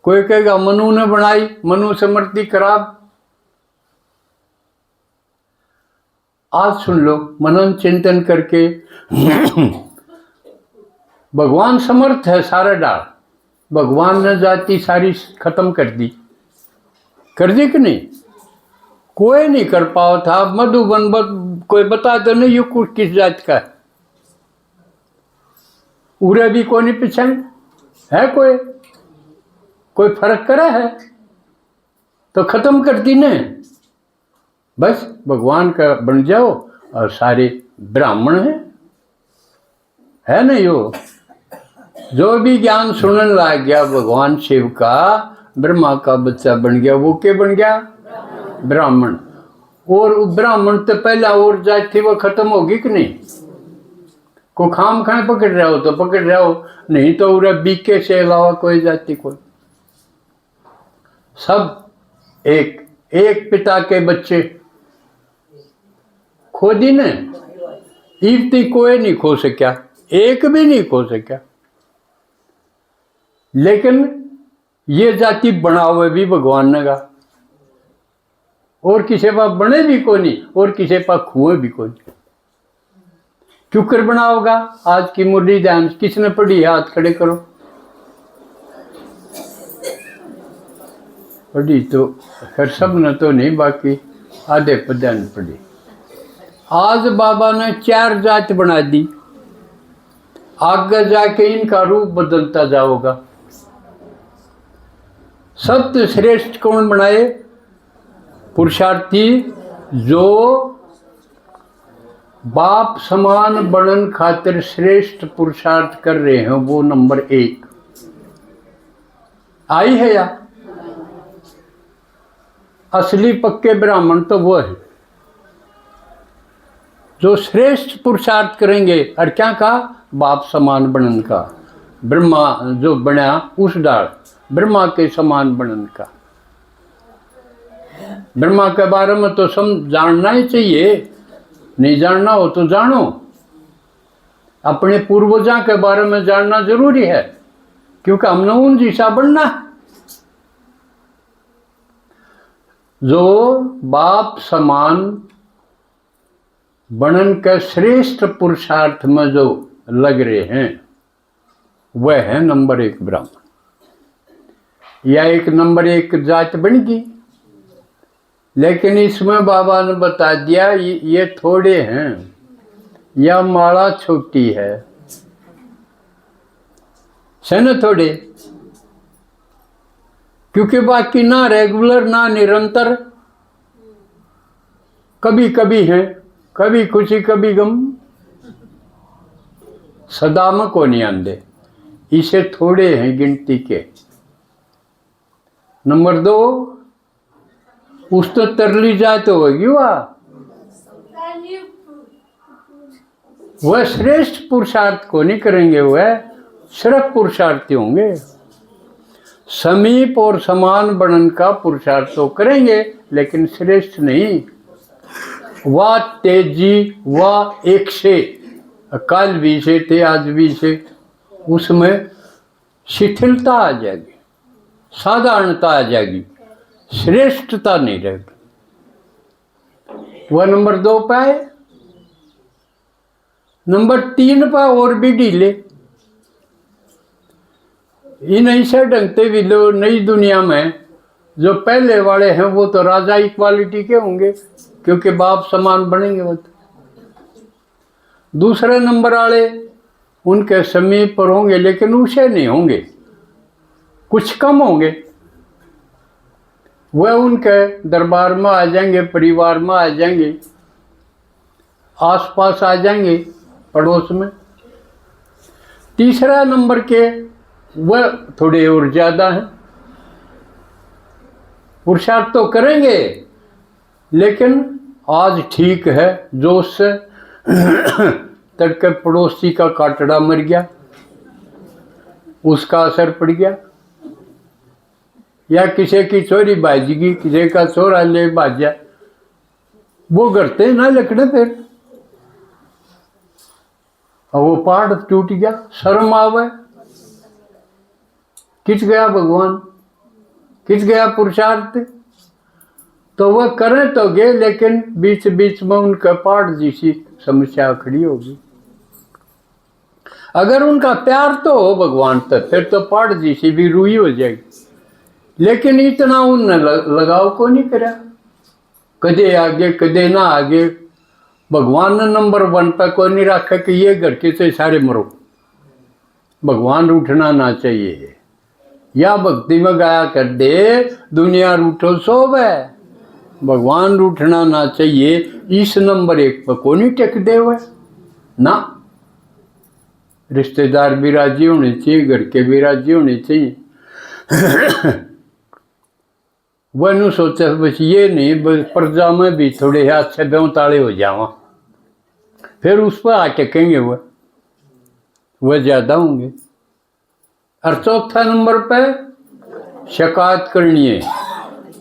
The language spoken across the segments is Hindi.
कोई कहेगा मनु ने बनाई, मनु समृद्धि खराब। आज सुन लो, मनन चिंतन करके भगवान समर्थ है सारा डाल। भगवान ने जाति सारी खत्म कर दी कि नहीं? कोई नहीं कर पाओ था। मधुबन कोई बता दो नहीं ये कुछ किस जात का है? उरे भी कोई नहीं पहचान है। कोई फर्क करा है तो खत्म कर दी ने। बस भगवान का बन जाओ और सारे ब्राह्मण है ना। यो जो भी ज्ञान सुनने लग गया भगवान शिव का, ब्रह्मा का बच्चा बन गया, वो क्या बन गया? ब्राह्मण। और ब्राह्मण तो पहला और जात थी वो खत्म होगी कि नहीं? को खाम खाए पकड़ रहे हो तो पकड़ रहे हो, नहीं तो उरा बीके से अलावा कोई जाति कोई। सब एक पिता के बच्चे खो दी ने। इवती कोई नहीं खो सका, एक भी नहीं खो सका। लेकिन ये जाति बनावे भी भगवान ने कहा, और किसी पास बने भी को नहीं और किसी पास खुए भी को नहीं। क्यों कर बनाओगा? आज की मुरली ध्यान किसने पढ़ी है? हाथ खड़े करो। पढ़ी तो खैर सब ने तो नहीं, बाकी आधे पद्या ने पढ़ी। आज बाबा ने 4 जात बना दी, आगे जाके इनका रूप बदलता जाओगा। सबसे श्रेष्ठ कौन बनाए? पुरुषार्थी जो बाप समान बनन खातिर श्रेष्ठ पुरुषार्थ कर रहे हैं, वो नंबर 1 आई है। या असली पक्के ब्राह्मण तो वो है जो श्रेष्ठ पुरुषार्थ करेंगे। और क्या कहा? बाप समान बनन का। ब्रह्मा जो बना उस डाल, ब्रह्मा के समान बनन का। ब्रह्मा के बारे में तो जानना ही चाहिए, नहीं जानना हो तो जानो। अपने पूर्वजों के बारे में जानना जरूरी है, क्योंकि हमने उन जैसा बनना। जो बाप समान बनन के श्रेष्ठ पुरुषार्थ में जो लग रहे हैं, वह है नंबर 1 ब्राह्मण। या एक नंबर 1 जात बन गई। लेकिन इसमें बाबा ने बता दिया ये थोड़े हैं, या माला छोटी है न थोड़े। क्योंकि बाकी ना रेगुलर ना निरंतर, कभी कभी है, कभी खुशी कभी गम, सदा में को नहीं आंदे। इसे थोड़े हैं गिनती के। नंबर 2 उस तो तरली जाए तो होगी वह श्रेष्ठ पुरुषार्थ को नहीं करेंगे, वह सिर्फ पुरुषार्थी होंगे। समीप और समान बनन का पुरुषार्थ तो करेंगे, लेकिन श्रेष्ठ नहीं। वह तेजी वह एक से कल भी से थे, आज भी से, उसमें शिथिलता आ जाएगी, साधारणता आ जाएगी, श्रेष्ठता नहीं रहेगी। वह नंबर 2 पाए। नंबर 3 पर और भी ढीले। इन ऐसे ढंगते भी लो नई दुनिया में जो पहले वाले हैं वो तो राजा इक्वालिटी के होंगे, क्योंकि बाप समान बनेंगे। वो तो दूसरे नंबर वाले उनके समीप पर होंगे, लेकिन उसे नहीं होंगे, कुछ कम होंगे। वह उनके दरबार में आ जाएंगे, परिवार में आ जाएंगे, आसपास आ जाएंगे, पड़ोस में। तीसरा नंबर के वह थोड़े और ज्यादा हैं, पुरुषार्थ तो करेंगे, लेकिन आज ठीक है जोश से तड़के पड़ोसी का काटड़ा मर गया, उसका असर पड़ गया, या किसी की चोरी बाजगी, किसी का चोरा ले बाजा, वो करते ना लकड़े फिर, और वो पहाड़ टूट गया, शर्म आवे, किच गया भगवान। किस गया पुरुषार्थ। तो वह करें तो गए, लेकिन बीच बीच में उनका पाठ जैसी समस्या खड़ी होगी। अगर उनका प्यार तो हो भगवान तक, फिर तो पाठ जैसी भी रुई हो जाएगी। लेकिन इतना उनने लगाव को नहीं करा, कदे आगे कदे ना आगे। भगवान ने नंबर 1 पे कोई नहीं रखा कि ये घर के से सारे मरो, भगवान रूठना ना चाहिए। या भक्ति में गाया कर दे, दुनिया रूठो सोब है, भगवान रूठना ना चाहिए। इस नंबर 1 पर को नहीं टेक दे हुए ना। रिश्तेदार भी राजी होने चाहिए, घर के भी राजी होने चाहिए। वह नु सोचा बस ये नहीं, बस प्रजा में भी थोड़े अच्छे बेवताले हो जावा, फिर उस पर अटकेंगे वह ज्यादा होंगे। और चौथा नंबर पर शिकायत करनी है,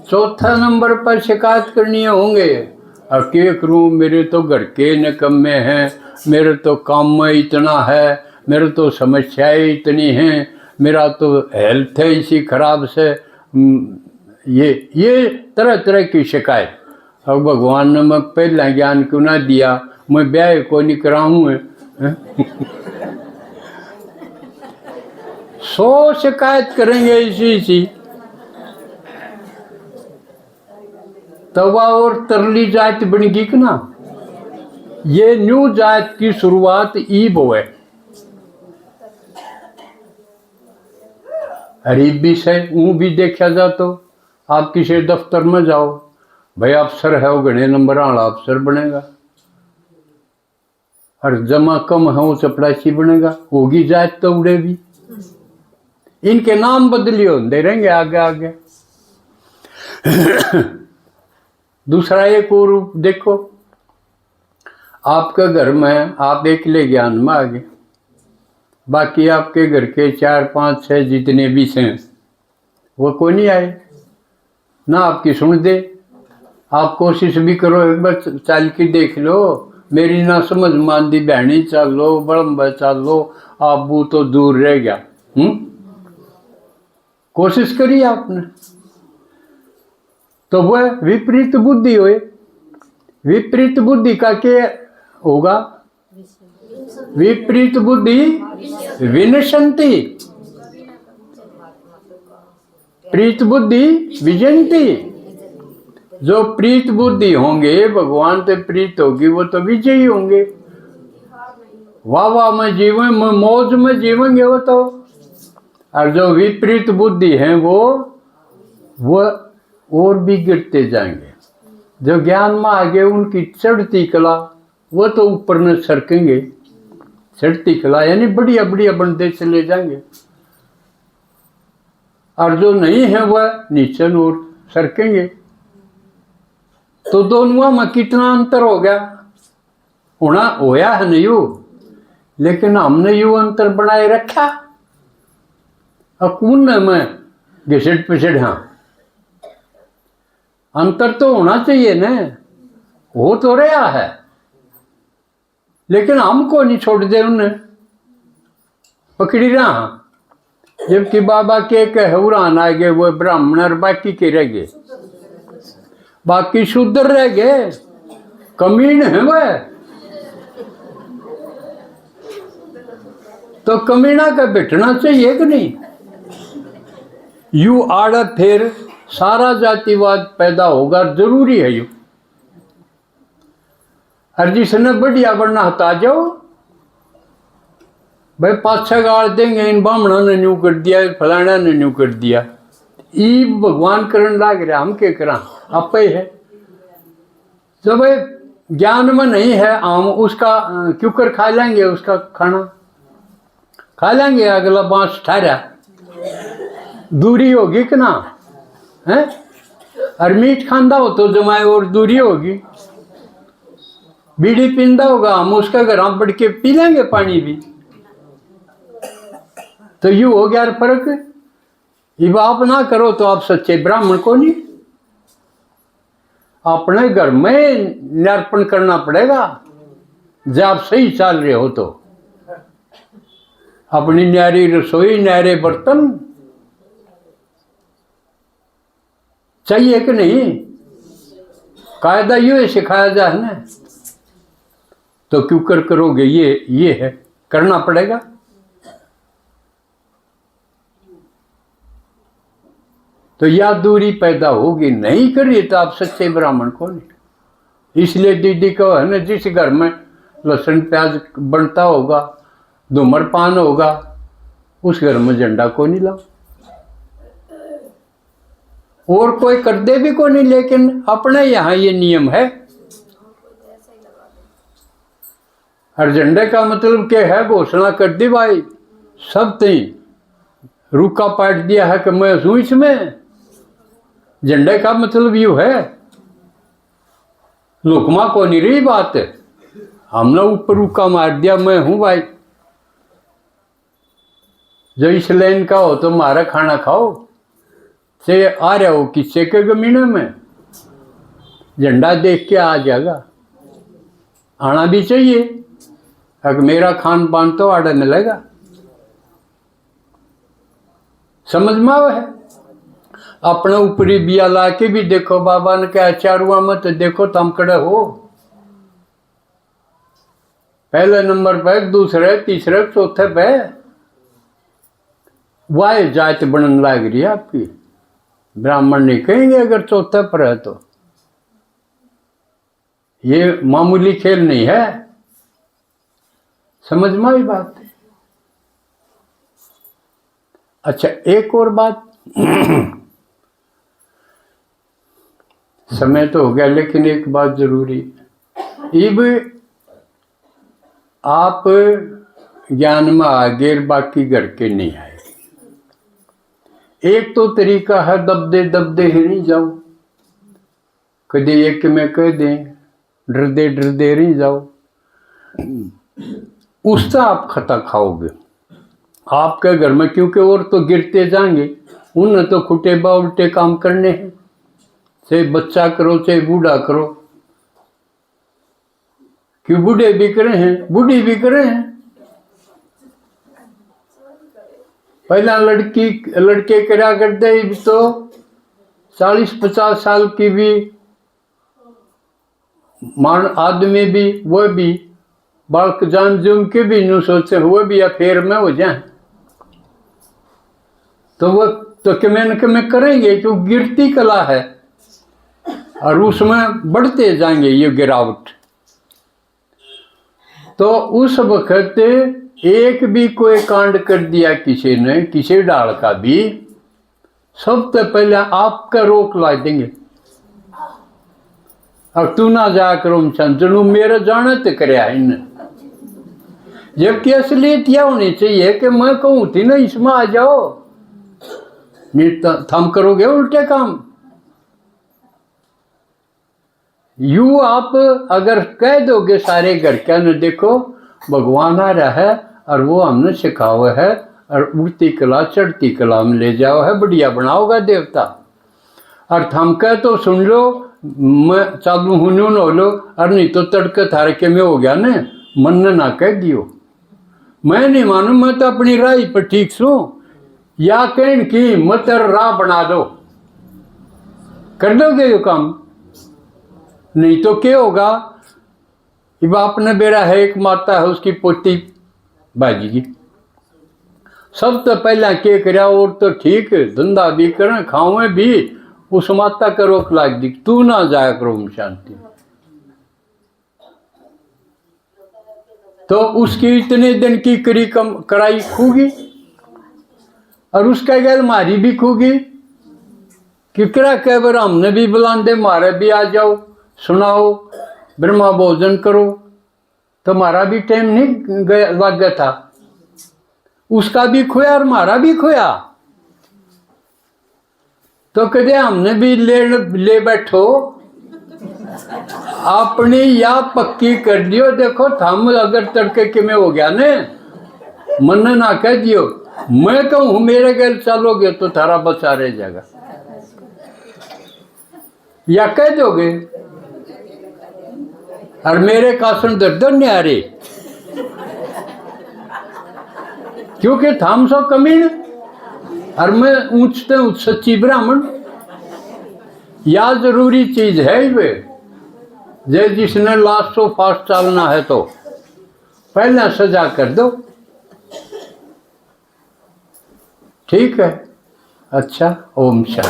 चौथा नंबर पर शिकायत करनी होंगे। और क्या करूँ, मेरे तो घर के निकम्मे हैं, मेरे तो काम में इतना है, मेरे तो समस्याएं इतनी हैं, मेरा तो हेल्थ है इसी खराब से, ये तरह तरह की शिकायत। अब भगवान ने मैं पहला ज्ञान क्यों ना दिया, मैं ब्याह को नहीं कराऊँ। 100 शिकायत करेंगे इसी तवा और तरली जात बनेगी कि ना। ये न्यू जात की शुरुआत ईब है। गरीब भी से ऊँ भी देखा जा तो आप किसी दफ्तर में जाओ, भाई अफसर है वो घने नंबर वाला अफसर बनेगा, और जमा कम है वो चपड़ासी बनेगा, होगी जात तो उड़े भी। इनके नाम बदलिए होते रहेंगे आगे आगे। दूसरा एक और रूप देखो, आपके घर में आप अकेले ज्ञान में आ गए, बाकी आपके घर के 4, 5, 6 जितने भी हैं वो कोई नहीं आए ना, आपकी सुन दे। आप कोशिश भी करो, एक बार चल के देख लो, मेरी ना समझ मान दी बहनी चल लो, बड़म्बा चल लो, आप वो तो दूर रह गया। कोशिश करी आपने, तो वह विपरीत बुद्धि हुए। विपरीत बुद्धि का क्या होगा? विपरीत बुद्धि विनशंति, प्रीत बुद्धि विजयंती। जो प्रीत बुद्धि होंगे, भगवान से प्रीत होगी, वो तो विजयी होंगे, वाह में जीवन में मौज में जीवेंगे वो तो। और जो विपरीत बुद्धि है वो और भी गिरते जाएंगे। जो ज्ञान में आगे उनकी चढ़ती कला, वो तो ऊपर न सरकेंगे। चढ़ती कला यानी बढ़िया बढ़िया बनते चले जाएंगे, और जो नहीं है वह नीचे और सरकेंगे। तो दोनों में कितना अंतर हो गया? होना होया है नहीं हो, लेकिन हमने यू अंतर बनाए रखा। अकून में घिसट पिसट, हाँ अंतर तो होना चाहिए न, हो तो रहा है, लेकिन हमको नहीं छोड़ दे, उन्हें पकड़ी रहा। जबकि बाबा के हुरान आ गए, वो ब्राह्मण और बाकी के रह गए, बाकी शूद्र रह गए, कमीन है वह। तो कमीना का बिठना चाहिए कि नहीं? यू आड़ फिर सारा जातिवाद पैदा होगा, जरूरी है यू। और जिसने बढ़िया बनना हटा जाओ, भाई पाछा गाड़ देंगे, इन ब्राह्मणों ने न्यू कर दिया, फलाना ने न्यू कर दिया। ई भगवान करने लाग रहा, हम क्या करा, आप ही है। जो भाई ज्ञान में नहीं है, हम उसका क्यों कर खा लेंगे, उसका खाना खा लेंगे, अगला बांस ठहरा दूरी होगी कि ना है। और मीठ खांदा हो तो जमाए और दूरी होगी। बीड़ी पींदा होगा, हम उसका घर हम बढ़ के पी लेंगे पानी भी। तो यू हो गया फर्क। ये आप ना करो तो आप सच्चे ब्राह्मण को नहीं, अपने घर में निरार्पण करना पड़ेगा। जब आप सही चल रहे हो तो अपनी न्यारी रसोई, न्यारे बर्तन, चाहिए कि नहीं? कायदा यूँ सिखाया जाए ना, तो क्यों करोगे? ये है, करना पड़ेगा। तो या दूरी पैदा होगी, नहीं करिए तो आप सच्चे ब्राह्मण को नहीं। इसलिए दीदी को है ना, जिस घर में लहसुन प्याज बनता होगा, धूम्रपान होगा, उस घर में झंडा को नहीं लाओ। और कोई कर दे भी को नहीं, लेकिन अपने यहाँ ये नियम है। हर झंडे का मतलब क्या है? घोषणा कर दी भाई, सब थी रुका पाट दिया है कि मैं हूं इसमें। झंडे का मतलब यू है, लुकमा को नहीं रही बात, हमने ऊपर रुका मार दिया, मैं हूं भाई। जो इस लेन का हो तो मारा खाना खाओ, से आ रहे हो किससे के गमीने में, झंडा देख के आ जाएगा। आना भी चाहिए, अगर मेरा खान पान तो आड़ा मिलेगा। समझ में आवे है? अपने ऊपरी बिया ला के भी देखो, बाबा ने क्या चारुआ मत देखो तुम कड़े हो, पहले नंबर पे, दूसरे तीसरे चौथे पे वाह जात बनने लग रही है आपकी। ब्राह्मण नहीं कहेंगे अगर चौथे पर है तो। ये मामूली खेल नहीं है, समझ में आई बात? अच्छा, एक और बात समय तो हो गया, लेकिन एक बात जरूरी, इब आप ज्ञान में आगे बाकी घर के नहीं आए। एक तो तरीका है दबदे ही नहीं जाओ, कदे एक में कह दें, डरदे नहीं जाओ, उससे आप खता खाओगे आपके घर में। क्योंकि और तो गिरते जाएंगे, उन्हें तो खुटे बा उल्टे काम करने हैं, चाहे बच्चा करो चाहे बूढ़ा करो। क्यों बूढ़े भी करे हैं, बूढ़ी भी करे हैं। पहला लड़के करा करते, तो 40-50 साल की भी मान आदमी भी, वो भी बालक जान जुम के भी यूं सोचे हुए भी अफेयर में हो जाए, तो वो तो कमें करेंगे, क्यों गिरती कला है और उसमें बढ़ते जाएंगे ये गिरावट। तो उस वक्त एक भी कोई कांड कर दिया किसी ने, किसी डाल का भी, सबसे पहले आपका रोक ला देंगे। अब तू ना जा करो जनू मेरे जाने तो करया इन, जबकि असलियत यह होनी चाहिए कि मैं कहूँ थी ना इसमें आ जाओ, नहीं तो थम करोगे उल्टे काम। यू आप अगर कह दोगे सारे घर क्या न, देखो भगवान आ रहा है और वो हमने सिखाओ है, और उड़ती कला चढ़ती कला में ले जाओ है, बढ़िया बनाओगा देवता। और थम कह तो सुन लो, मैं चालू हूँ न हो लो, और नहीं तो तड़के थारे के में हो गया न, मन ने ना कह दियो। मैं नहीं मानू, मैं तो अपनी राय पर ठीक सू, या कहन की मत राह बना दो, कर दोगे ये काम। नहीं तो क्या होगा, ये बाप ने बेरा है, एक माता है उसकी पोती बाजीगी, सब तो पहला के करा, और तो ठीक धंधा भी करें खावे भी, उस माता का रोक लाग दी, तू ना जाया करो शांति। तो उसकी इतने दिन की कड़ाई खूगी, और उसका गैल मारी भी खूगी, कि करा कह बार हमने भी बुलांदे, मारे भी आ जाओ, सुनाओ, ब्रह्मा भोजन करो, तुम्हारा भी टाइम नहीं लग गया था, उसका भी खोया और हमारा भी खोया। तो कदे हमने भी ले बैठो, अपनी या पक्की कर दियो। देखो थम अगर तड़के के में हो गया ने, मन ना कह दियो, मैं कहूँ मेरे गैल चलोगे तो थारा बचा रह जाएगा, या कह दोगे और मेरे कासन दर्दन नहीं आ रही, क्योंकि थम सो कमीन और मैं ऊंचते ऊंच सच्ची ब्राह्मण। या जरूरी चीज है ही वे। जे जिसने लास्ट सो फास्ट चलना है तो पहले सजा कर दो, ठीक है। अच्छा, ओम शांति।